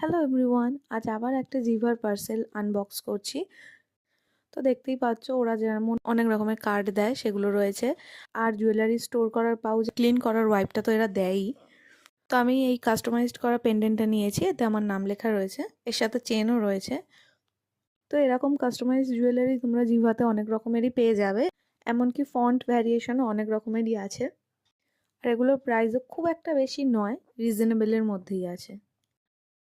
Hello everyone, আজ আবার একটা জিভার পার্সেল আনবক্স করছি। তো দেখতেই পাচ্ছ ওরা যেমন অনেক রকমের কার্ড দেয় সেগুলো রয়েছে, আর জুয়েলারি স্টোর করার পাউচ, ক্লিন করার ওয়াইপটা তো এরা দেয়ই। তো আমি এই কাস্টমাইজড করা পেন্ডেন্টটা নিয়েছি, এতে আমার নাম লেখা রয়েছে, এর সাথে চেনও রয়েছে। তো এরকম কাস্টমাইজ জুয়েলারি তোমরা জিভাতে অনেক রকমেরই পেয়ে যাবে, এমনকি ফন্ট ভ্যারিয়েশনও অনেক রকমেরই আছে। আর এগুলোর প্রাইসও খুব একটা বেশি নয়, রিজনেবলের মধ্যেই আছে।